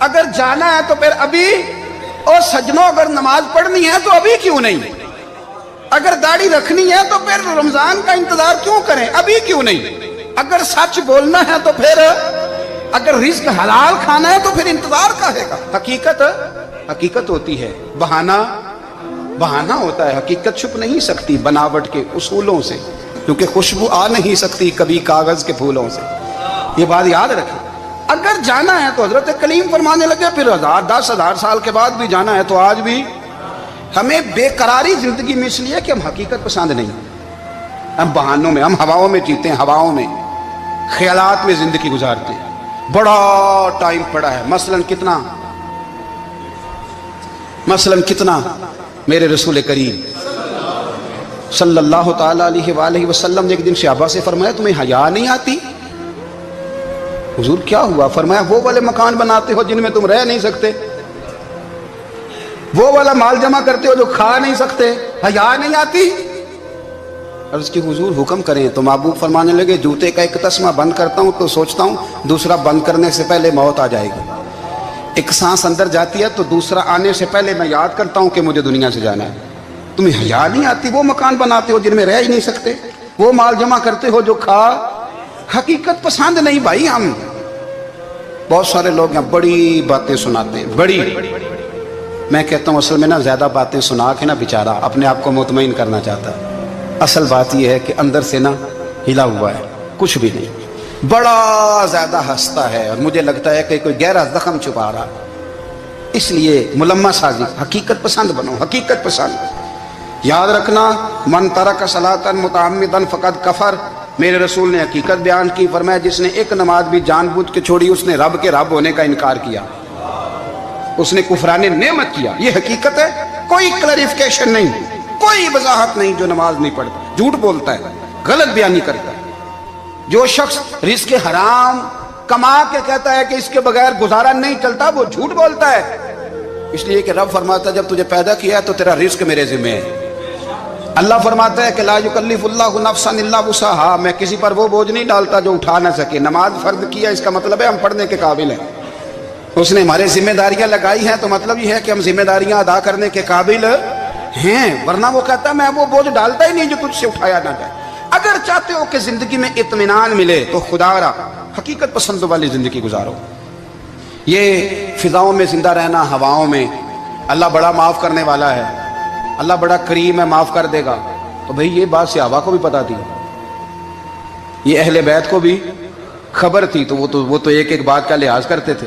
اگر جانا ہے تو پھر ابھی، اور سجنوں اگر نماز پڑھنی ہے تو ابھی کیوں نہیں؟ اگر داڑھی رکھنی ہے تو پھر رمضان کا انتظار کیوں کریں؟ ابھی کیوں نہیں؟ اگر سچ بولنا ہے تو پھر، اگر رزق حلال کھانا ہے تو پھر انتظار کاہے گا؟ حقیقت ہوتی ہے، بہانہ ہوتا ہے، حقیقت چھپ نہیں سکتی بناوٹ کے اصولوں سے، کیونکہ خوشبو آ نہیں سکتی کبھی کاغذ کے پھولوں سے۔ یہ بات یاد رکھیں۔ اگر جانا ہے تو حضرت کلیم فرمانے لگے پھر 10,000 سال کے بعد بھی جانا ہے تو آج بھی ہمیں بے قراری زندگی میں اس لیے کہ ہم حقیقت پسند نہیں، ہم بہانوں میں، ہم ہواؤں میں جیتے ہیں، ہواؤں میں، خیالات میں زندگی گزارتے ہیں۔ بڑا ٹائم پڑا ہے، مثلاً کتنا میرے رسول کریم صلی اللہ تعالیٰ علیہ وآلہ وسلم نے ایک دن صحابہ سے فرمایا تمہیں حیا نہیں آتی؟ حضور کیا ہوا؟ فرمایا وہ والے مکان بناتے ہو جن میں تم رہ نہیں سکتے، وہ والا مال جمع کرتے ہو جو کھا نہیں سکتے، حیا نہیں آتی؟ عرض کی حضور حکم کریں تو محبوب فرمانے لگے جوتے کا ایک تسمہ بند کرتا ہوں تو سوچتا ہوں دوسرا بند کرنے سے پہلے موت آ جائے گی، ایک سانس اندر جاتی ہے تو دوسرا آنے سے پہلے میں یاد کرتا ہوں کہ مجھے دنیا سے جانا ہے۔ تمہیں حیا نہیں آتی؟ وہ مکان بناتے ہو جن میں رہ ہی نہیں سکتے، وہ مال جمع کرتے ہو جو کھا، حقیقت پسند نہیں بھائی ہم۔ بہت سارے لوگ یہاں بڑی باتیں سناتے ہیں، بڑی، میں کہتا ہوں اصل میں نا زیادہ باتیں سنا کے نا بیچارہ اپنے آپ کو مطمئن کرنا چاہتا ہے، اصل بات یہ ہے کہ اندر سے نا ہلا ہوا ہے، کچھ بھی نہیں، بڑا زیادہ ہنستا ہے اور مجھے لگتا ہے کہ کوئی گہرا زخم چھپا رہا، اس لیے ملمہ سازی۔ حقیقت پسند بنو، حقیقت پسند۔ یاد رکھنا من ترک صلاۃ متعمدا فقد کفر، میرے رسول نے حقیقت بیان کی، فرمایا جس نے ایک نماز بھی جان بوجھ کے چھوڑی اس نے رب کے رب ہونے کا انکار کیا، اس نے کفران نعمت کیا۔ یہ حقیقت ہے، کوئی کلیریفیکیشن نہیں، کوئی وضاحت نہیں۔ جو نماز نہیں پڑھتا جھوٹ بولتا ہے، غلط بیانی کرتا ہے۔ جو شخص رزق حرام کما کے کہتا ہے کہ اس کے بغیر گزارا نہیں چلتا، وہ جھوٹ بولتا ہے، اس لیے کہ رب فرماتا ہے جب تجھے پیدا کیا ہے تو تیرا رزق میرے ذمہ ہے۔ اللہ فرماتا ہے کہ لا یکلف اللہ نفسا الا وسعها، میں کسی پر وہ بوجھ نہیں ڈالتا جو اٹھا نہ سکے۔ نماز فرض کیا اس کا مطلب ہے ہم پڑھنے کے قابل ہیں، اس نے ہمارے ذمہ داریاں لگائی ہیں تو مطلب یہ ہے کہ ہم ذمہ داریاں ادا کرنے کے قابل ہیں، ورنہ وہ کہتا ہے میں وہ بوجھ ڈالتا ہی نہیں جو تجھ سے اٹھایا نہ جائے۔ اگر چاہتے ہو کہ زندگی میں اطمینان ملے تو خدا را حقیقت پسند والی زندگی گزارو۔ یہ فضاؤں میں زندہ رہنا، ہواؤں میں، اللہ بڑا معاف کرنے والا ہے، اللہ بڑا کریم ہے، معاف کر دے گا، تو بھئی یہ بات صحابہ کو بھی پتا تھی، یہ اہل بیت کو بھی خبر تھی، تو وہ تو ایک ایک بات کا لحاظ کرتے تھے۔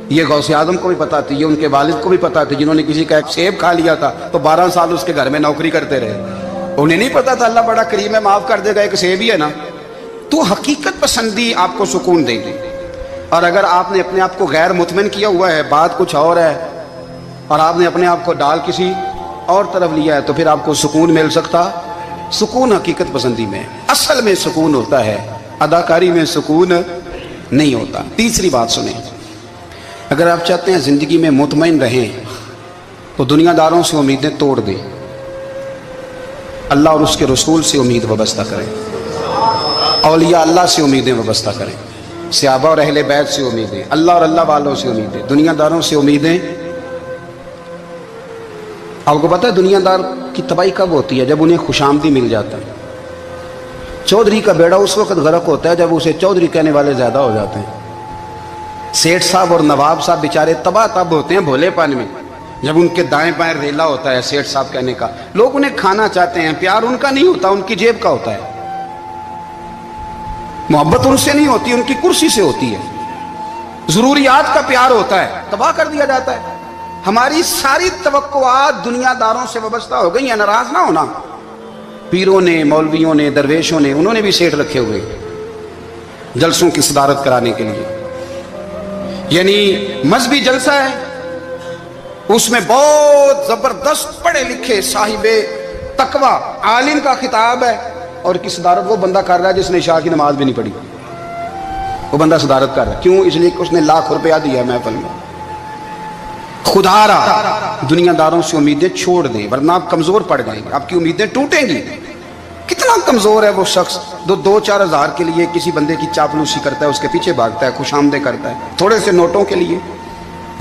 یہ غوث اعظم کو بھی پتا تھی، یہ ان کے والد کو بھی پتا تھی، جنہوں نے کسی کا ایک سیب کھا لیا تھا تو 12 سال اس کے گھر میں نوکری کرتے رہے، انہیں نہیں پتا تھا اللہ بڑا کریم ہے، معاف کر دے گا، ایک سیب ہی ہے نا۔ تو حقیقت پسندی آپ کو سکون دے گی، اور اگر آپ نے اپنے آپ کو غیر مطمئن کیا ہوا ہے، بات کچھ اور ہے، اور آپ نے اپنے آپ کو ڈال کسی اور طرف لیا ہے، تو پھر آپ کو سکون مل سکتا؟ سکون حقیقت پسندی میں، اصل میں سکون ہوتا ہے، اداکاری میں سکون نہیں ہوتا۔ تیسری بات سنیں، اگر آپ چاہتے ہیں زندگی میں مطمئن رہیں تو دنیا داروں سے امیدیں توڑ دیں، اللہ اور اس کے رسول سے امید وابستہ کریں، اولیاء اللہ سے امیدیں وابستہ کریں، صحابہ اور اہل بیت سے امیدیں، اللہ اور اللہ والوں سے امیدیں، دنیا داروں سے امیدیں۔ آپ کو پتہ ہے دنیا دار کی تباہی کب ہوتی ہے؟ جب انہیں خوش آمدی مل جاتا ہے۔ چودھری کا بیڑا اس وقت غرق ہوتا ہے جب اسے چودھری کہنے والے زیادہ ہو جاتے ہیں۔ سیٹھ صاحب اور نواب صاحب بیچارے تباہ تب ہوتے ہیں بھولے پن میں، جب ان کے دائیں بائیں ریلا ہوتا ہے سیٹھ صاحب کہنے کا، لوگ انہیں کھانا چاہتے ہیں، پیار ان کا نہیں ہوتا، ان کی جیب کا ہوتا ہے، محبت ان سے نہیں ہوتی، ان کی کرسی سے ہوتی ہے، ضروریات کا پیار ہوتا ہے، تباہ کر دیا جاتا ہے۔ ہماری ساری توقعات دنیا داروں سے وابستہ ہو گئی ہیں، ناراض نہ ہونا۔ پیروں نے، مولویوں نے، درویشوں نے، انہوں نے بھی سیٹ رکھے ہوئے جلسوں کی صدارت کرانے کے لیے، یعنی مذہبی جلسہ ہے، اس میں بہت زبردست پڑھے لکھے صاحب تقوی عالم کا خطاب ہے، اور کی صدارت وہ بندہ کر رہا ہے جس نے عشاء کی نماز بھی نہیں پڑھی، وہ بندہ صدارت کر رہا ہے، کیوں؟ اس لیے کہ اس نے لاکھ روپیہ دیا ہے محفل میں۔ خدا را دنیا داروں سے امیدیں چھوڑ دیں، ورنہ آپ کمزور پڑ جائیں گے، آپ کی امیدیں ٹوٹیں گی۔ کتنا کمزور ہے وہ شخص جو 2-4 ہزار کے لیے کسی بندے کی چاپلوسی کرتا ہے، اس کے پیچھے بھاگتا ہے، خوش آمدیں کرتا ہے، تھوڑے سے نوٹوں کے لیے،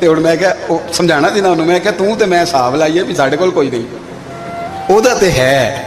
ਤੇ ਹੁਣ ਮੈਂ ਕਿਹਾ ਉਹ ਸਮਝਾਣਾ ਸੀ ਨਾ ਉਹਨੂੰ, ਮੈਂ ਕਿਹਾ ਤੂੰ ਤੇ ਮੈਂ ਹਿਸਾਬ ਲਾਈਏ ਵੀ ਸਾਡੇ ਕੋਲ ਕੋਈ ਨਹੀਂ, ਉਹਦਾ ਤੇ ਹੈ।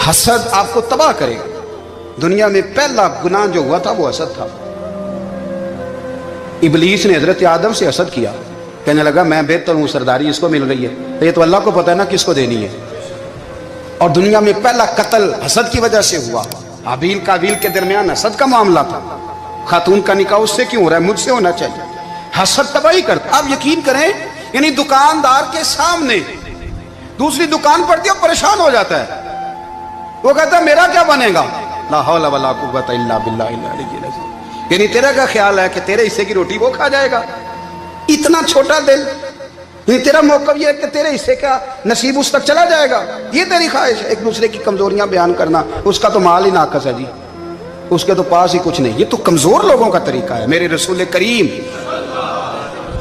حسد آپ کو تباہ کرے گا. دنیا میں پہلا گناہ جو ہوا تھا وہ حسد تھا. ابلیس نے حضرت آدم سے حسد کیا, کہنے لگا میں بہتر ہوں, سرداری اس کو مل رہی ہے, یہ تو اللہ کو پتہ ہے نا کس کو دینی ہے. اور دنیا میں پہلا قتل حسد کی وجہ سے ہوا. حابیل قابیل کے درمیان حسد کا معاملہ تھا. خاتون کا نکاح اس سے کیوں ہو رہا ہے, مجھ سے ہونا چاہیے. حسد تباہی کرتا. آپ یقین کریں, یعنی دکاندار کے سامنے دوسری دکان پڑتی ہے, پریشان ہو جاتا ہے. وہ کہتا ہے میرا کیا بنے گا, لا حول ولا قوت الا باللہ العلی العظیم. یعنی تیرا کیا خیال ہے کہ تیرے حصے کی روٹی وہ کھا جائے گا؟ اتنا چھوٹا دل. یعنی تیرا موقف یہ ہے کہ تیرے حصے کا نصیب اس تک چلا جائے گا, یہ تیری خواہش ہے. ایک دوسرے کی کمزوریاں بیان کرنا, اس کا تو مال ہی ناقص ہے جی, اس کے تو پاس ہی کچھ نہیں. یہ تو کمزور لوگوں کا طریقہ ہے. میرے رسول کریم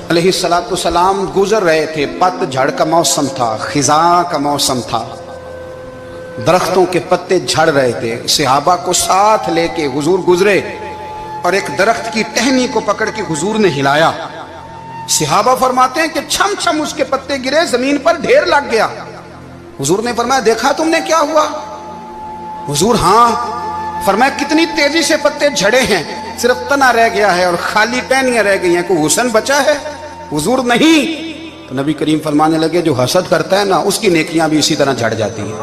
علیہ الصلوۃ والسلام گزر رہے تھے, پت جھڑ کا موسم تھا, خزاں کا موسم تھا, درختوں کے پتے جھڑ رہے تھے. صحابہ کو ساتھ لے کے حضور گزرے اور ایک درخت کی ٹہنی کو پکڑ کے حضور نے ہلایا. صحابہ فرماتے ہیں کہ چھم چھم اس کے پتے گرے, زمین پر ڈھیر لگ گیا. حضور نے فرمایا دیکھا تم نے کیا ہوا؟ حضور ہاں. فرمایا کتنی تیزی سے پتے جھڑے ہیں, صرف تنا رہ گیا ہے اور خالی ٹہنیاں رہ گئی ہیں, کوئی حسن بچا ہے؟ حضور نہیں. تو نبی کریم فرمانے لگے جو حسد کرتا ہے نا اس کی نیکیاں بھی اسی طرح جھڑ جاتی ہیں,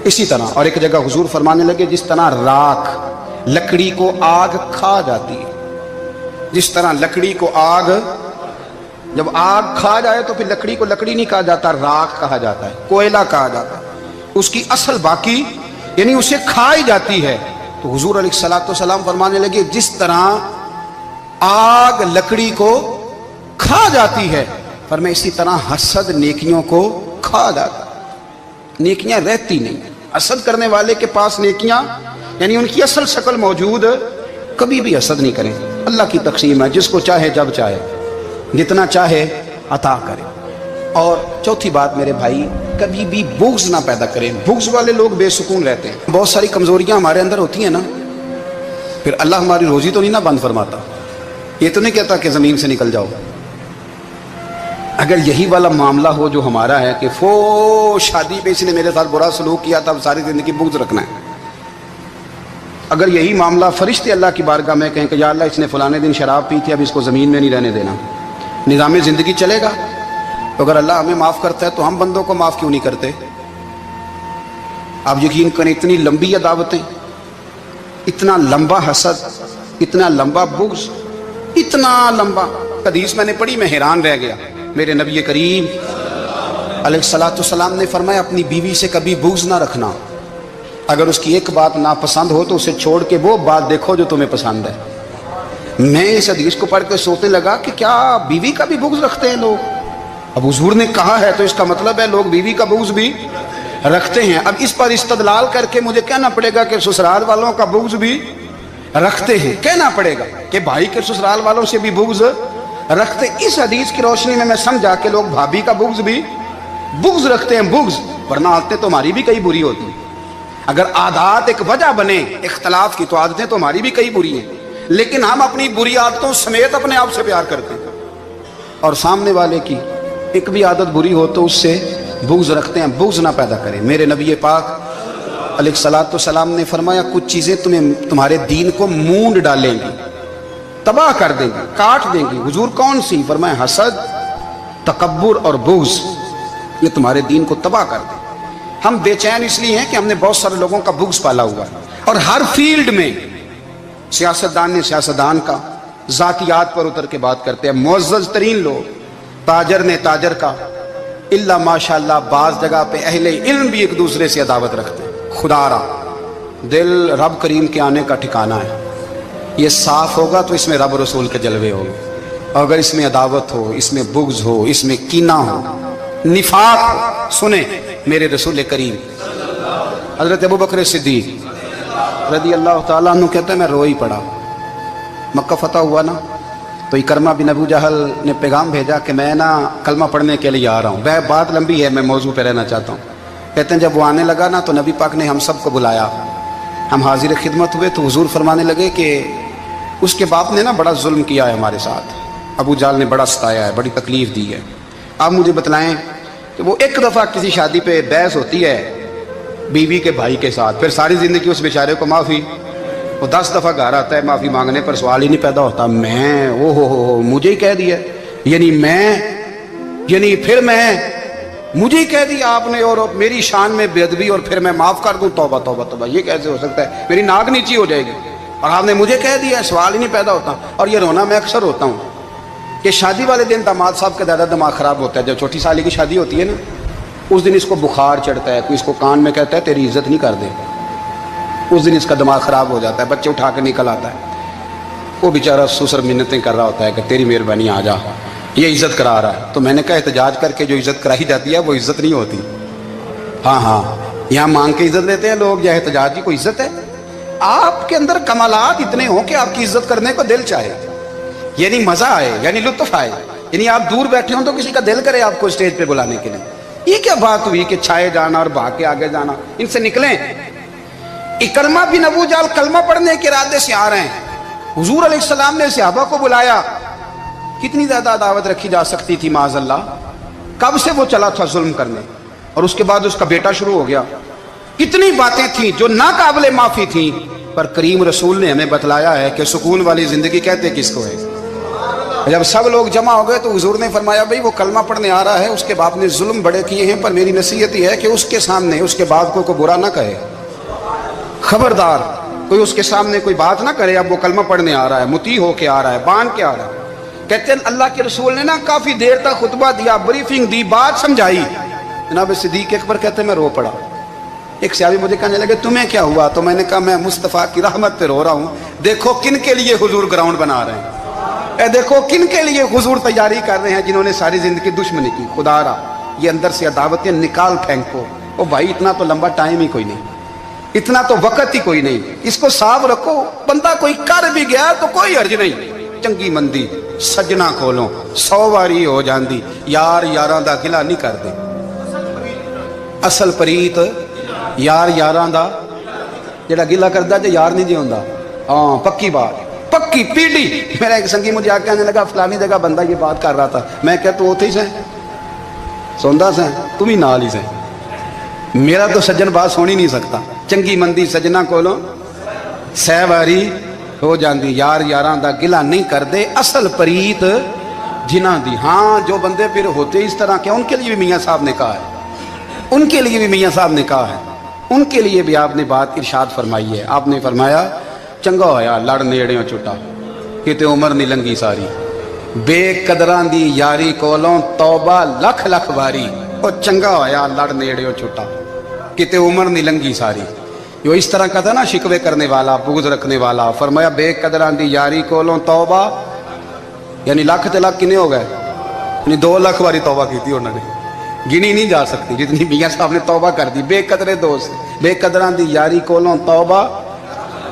اسی طرح. اور ایک جگہ حضور فرمانے لگے جس طرح راکھ لکڑی کو آگ کھا جاتی ہے, جس طرح لکڑی کو آگ, جب آگ کھا جائے تو پھر لکڑی کو لکڑی نہیں کہا جاتا, راکھ کہا جاتا ہے, کوئلہ کہا جاتا ہے, اس کی اصل باقی یعنی اسے کھائی جاتی ہے. تو حضور علیہ الصلوۃ والسلام فرمانے لگے جس طرح آگ لکڑی کو کھا جاتی ہے, فرمایا اسی طرح حسد نیکیوں کو کھا جاتا ہے, نیکیاں رہتی نہیں. حسد کرنے والے کے پاس نیکیاں یعنی ان کی اصل شکل موجود, کبھی بھی حسد نہیں کریں. اللہ کی تقسیم ہے, جس کو چاہے جب چاہے جتنا چاہے عطا کرے. اور چوتھی بات میرے بھائی, کبھی بھی بغض نہ پیدا کریں. بغض والے لوگ بے سکون رہتے ہیں. بہت ساری کمزوریاں ہمارے اندر ہوتی ہیں نا, پھر اللہ ہماری روزی تو نہیں نہ بند فرماتا. یہ تو نہیں کہتا کہ زمین سے نکل جاؤ. اگر یہی والا معاملہ ہو جو ہمارا ہے کہ شادی پہ اس نے میرے ساتھ برا سلوک کیا تھا, اب ساری زندگی بغض رکھنا ہے. اگر یہی معاملہ فرشتے اللہ کی بارگاہ میں کہیں کہ یا اللہ اس نے فلانے دن شراب پی تھی, اب اس کو زمین میں نہیں رہنے دینا, نظام زندگی چلے گا. تو اگر اللہ ہمیں معاف کرتا ہے تو ہم بندوں کو معاف کیوں نہیں کرتے؟ آپ یقین کریں اتنی لمبی عداوتیں, اتنا لمبا حسد, اتنا لمبا بغض, اتنا لمبا. حدیث میں نے پڑھی, میں حیران رہ گیا. میرے نبی کریم علیہ الصلوۃ والسلام نے فرمایا اپنی بیوی سے کبھی بغض نہ رکھنا. اگر اس کی ایک بات ناپسند ہو تو اسے چھوڑ کے وہ بات دیکھو جو تمہیں پسند ہے. میں اس حدیث کو پڑھ کے سوچنے لگا کہ کیا بیوی کا بھی بغض رکھتے ہیں لوگ؟ اب حضور نے کہا ہے تو اس کا مطلب ہے لوگ بیوی کا بغض بھی رکھتے ہیں. اب اس پر استدلال کر کے مجھے کہنا پڑے گا کہ سسرال والوں کا بغض بھی رکھتے ہیں. کہنا پڑے گا کہ بھائی کے سسرال والوں سے بھی بغض رکھتے. اس حدیث کی روشنی میں سمجھا کہ لوگ بھابھی کا بغض بھی بغض رکھتے ہیں. بغض, ورنہ عادتیں تو ہماری بھی کئی بری ہوتی ہیں. اگر عادات ایک وجہ بنے اختلاف کی تو عادتیں تو ہماری بھی کئی بری ہیں, لیکن ہم اپنی بری عادتوں سمیت اپنے آپ سے پیار کرتے ہیں, اور سامنے والے کی ایک بھی عادت بری ہو تو اس سے بغض رکھتے ہیں. بغض نہ پیدا کریں. میرے نبی پاک علیہ الصلوۃ والسلام نے فرمایا کچھ چیزیں تمہارے دین کو مونڈ ڈالیں گی, تباہ کر دیں گی, کاٹ دیں گی. حضور کون سی؟ فرمایا حسد, تکبر اور بغض, یہ تمہارے دین کو تباہ کر دیں. ہم بے چین اس لیے ہیں کہ ہم نے بہت سارے لوگوں کا بغض پالا ہوا ہے, اور ہر فیلڈ میں سیاستدان نے سیاستدان کا, ذاتیات پر اتر کے بات کرتے ہیں. معزز ترین لوگ, تاجر نے تاجر کا, اللہ ماشاءاللہ بعض جگہ پہ اہل علم بھی ایک دوسرے سے عداوت رکھتے ہیں. خدا را دل رب کریم کے آنے کا ٹھکانہ ہے. یہ صاف ہوگا تو اس میں رب رسول کے جلوے ہوں گے, اور اگر اس میں عداوت ہو, اس میں بغض ہو, اس میں کینہ ہو, نفاق ہو. سنیں میرے رسول کریم حضرت ابو بکر صدیق رضی اللہ تعالیٰ عنہ کہتے ہیں میں رو ہی پڑا. مکہ فتح ہوا نا, تو اکرمہ بن ابو جہل نے پیغام بھیجا کہ میں نا کلمہ پڑھنے کے لیے آ رہا ہوں. بات لمبی ہے, میں موضوع پہ رہنا چاہتا ہوں. کہتے ہیں جب وہ آنے لگا نا تو نبی پاک نے ہم سب کو بلایا, ہم حاضر خدمت ہوئے. تو حضور فرمانے لگے کہ اس کے باپ نے نا بڑا ظلم کیا ہے ہمارے ساتھ, ابو جہل نے بڑا ستایا ہے, بڑی تکلیف دی ہے. آپ مجھے بتلائیں تو وہ ایک دفعہ کسی شادی پہ بحث ہوتی ہے بیوی کے بھائی کے ساتھ، پھر ساری زندگی اس بیچارے کو معافی، وہ 10 دفعہ گھر آتا ہے معافی مانگنے پر سوال ہی نہیں پیدا ہوتا، میں او ہو مجھے ہی کہہ دیا، یعنی پھر میں مجھے ہی کہہ دیا آپ نے، اور میری شان میں بے ادبی، اور پھر میں معاف کر دوں؟ توبہ توبہ توبہ، یہ کیسے ہو سکتا ہے؟ میری ناک نیچی ہو جائے گی، اور آپ نے مجھے کہہ دیا، سوال ہی نہیں پیدا ہوتا۔ اور یہ رونا میں اکثر ہوتا ہوں کہ شادی والے دن داماد صاحب کا زیادہ دماغ خراب ہوتا ہے، جب چھوٹی سالی کی شادی ہوتی ہے نا، اس دن اس کو بخار چڑھتا ہے، کوئی اس کو کان میں کہتا ہے تیری عزت نہیں کر دے، اس دن اس کا دماغ خراب ہو جاتا ہے، بچے اٹھا کے نکل آتا ہے، وہ بیچارہ سسر منتیں کر رہا ہوتا ہے کہ تیری مہربانی آ جا، یہ عزت کرا رہا ہے۔ تو میں نے کہا احتجاج کر کے جو عزت کرائی جاتی ہے وہ عزت نہیں ہوتی۔ ہاں یہاں مانگ کے عزت لیتے ہیں لوگ، یا احتجاج کی کوئی عزت ہے؟ آپ کے اندر کمالات اتنے ہوں کہ آپ کی عزت کرنے کو دل چاہے، یعنی مزہ آئے، یعنی لطف آئے، یعنی آپ دور بیٹھے ہوں تو کسی کا دل کرے آپ کو اسٹیج پہ بلانے کے لیے۔ یہ کیا بات ہوئی کہ چھائے جانا اور بھاگ کے آگے جانا؟ ان سے نکلیں۔ اکرمہ بن ابو جہل کلمہ پڑھنے کے ارادے سے آ رہے ہیں، حضور علیہ السلام نے صحابہ کو بلایا، کتنی زیادہ دعوت رکھی جا سکتی تھی معاذ اللہ؟ کب سے وہ چلا تھا ظلم کرنے، اور اس کے بعد اس کا بیٹا شروع ہو گیا، کتنی باتیں تھیں جو ناقابل معافی تھیں، پر کریم رسول نے ہمیں بتلایا ہے کہ سکون والی زندگی کہتے کس کو ہے۔ جب سب لوگ جمع ہو گئے تو حضور نے فرمایا بھئی وہ کلمہ پڑھنے آ رہا ہے، اس کے باپ نے ظلم بڑے کیے ہیں، پر میری نصیحت یہ ہے کہ اس کے سامنے اس کے باپ کو کوئی برا نہ کہے، خبردار کوئی اس کے سامنے کوئی بات نہ کرے۔ اب وہ کلمہ پڑھنے آ رہا ہے، مطیع ہو کے آ رہا ہے، بان کے آ رہا ہے۔ کہتے ہیں اللہ کے رسول نے نا کافی دیر تک خطبہ دیا، بریفنگ دی، بات سمجھائی۔ جناب صدیق اکبر کہتے ہیں میں رو پڑا۔ ایک صحابی مجھے کہنے لگے تمہیں کیا ہوا؟ تو میں نے کہا میں مصطفیٰ کی رحمت پہ رو رہا ہوں، دیکھو کن کے لیے حضور گراؤنڈ بنا رہے ہیں، اے دیکھو کن کے لیے حضور تیاری کر رہے ہیں، جنہوں نے ساری زندگی دشمنی کی۔ خدا را یہ اندر سے عداوتیں نکال پھینکو۔ او بھائی اتنا تو لمبا ٹائم ہی کوئی نہیں، اتنا تو وقت ہی کوئی نہیں، اس کو صاف رکھو۔ بندہ کوئی کر بھی گیا تو کوئی حرج نہیں، چنگی مندی سجنا کھولو 100 واری ہو جاندی، یار یاراں دا گلا نہیں کر دے، اصل پریت یار یاراں دا جڑا گلا کردا تے یار نہیں جی ہوندا۔ ہاں پکی بات، پکی پیڑی۔ میرا ایک سنگی مجھے آ کے کہنے لگا فلانی جگہ بندہ یہ بات کر رہا تھا، میں کہ تو اوتھے ہی سیں سوندا سیں، تم ہی نال ہی سیں، میرا تو سجن بات سن ہی نہیں سکتا۔ چنگی مندی سجنا کولوں 100 واری ہو جاندی، یار یاراں دا گلا نہیں کر دے، اصل پریت جنہاں دی۔ ہاں جو بندے پھر ہوتے اس طرح کے، ان کے لیے بھی میاں صاحب نے کہا ہے، ان کے لیے بھی میاں صاحب نے کہا ہے، ان کے لیے بھی آپ نے بات ارشاد فرمائی ہے۔ آپ نے فرمایا چنگا ہویا لڑ نیڑیوں چھٹا، کتے عمر نہیں لنگی ساری، بے قدران دی یاری کولوں توبہ لکھ لکھ باری، او چنگا ہویا لڑ نیڑیوں چھٹا، کتے عمر نہیں لنگی ساری۔ جو اس طرح کا تھا نا شکوے کرنے والا، بغض رکھنے والا، فرمایا بے قدران دی یاری کولوں توبہ، یعنی لاکھ تے لاکھ کنے ہو گئے، یعنی 2 لاکھ باری توبہ کی تھی انہوں نے، گنی نہیں جا سکتی جتنی میاں صاحب نے توبہ کر دی۔ بے قدرے دوست، بے قدران دی یاری کولوں توبہ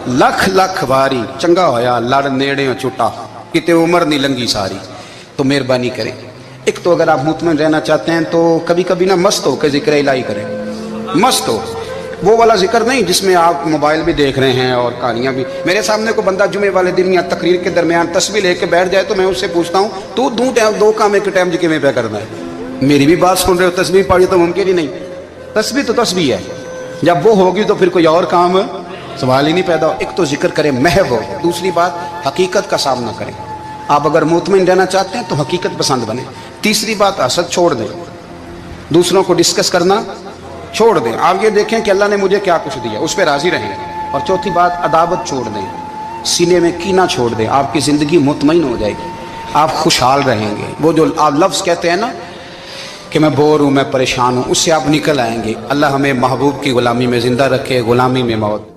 لکھ لکھ باری، چنگا ہویا لڑ نیڑیوں چھٹا، کتے عمر نہیں لنگی ساری۔ تو مہربانی کریں، ایک تو اگر آپ مطمئن رہنا چاہتے ہیں تو کبھی کبھی نا مست ہو کے ذکر الہی کریں، مست ہو، وہ والا ذکر نہیں جس میں آپ موبائل بھی دیکھ رہے ہیں اور کہانیاں بھی۔ میرے سامنے کو بندہ جمعے والے دن یا تقریر کے درمیان تسبیح لے کے بیٹھ جائے تو میں اس سے پوچھتا ہوں تو دو کام ایک ٹائم جی میں پہ کرنا ہے؟ میری بھی بات سن رہے ہو، تسبیح پڑھی تو ممکن ہی نہیں، تسبیح تو تسبیح ہے، جب وہ ہوگی تو پھر کوئی اور کام سوال ہی نہیں پیدا ہو۔ ایک تو ذکر کریں محو ہو، دوسری بات حقیقت کا سامنا کریں۔ آپ اگر مطمئن رہنا چاہتے ہیں تو حقیقت پسند بنیں۔ تیسری بات حسد چھوڑ دیں، دوسروں کو ڈسکس کرنا چھوڑ دیں، آپ یہ دیکھیں کہ اللہ نے مجھے کیا کچھ دیا، اس پہ راضی رہیں۔ اور چوتھی بات عداوت چھوڑ دیں، سینے میں کینہ چھوڑ دیں، آپ کی زندگی مطمئن ہو جائے گی، آپ خوشحال رہیں گے۔ وہ جو آپ لفظ کہتے ہیں نا کہ میں بور ہوں، میں پریشان ہوں، اس سے آپ نکل آئیں گے۔ اللہ ہمیں محبوب کی غلامی میں زندہ رکھے، غلامی میں موت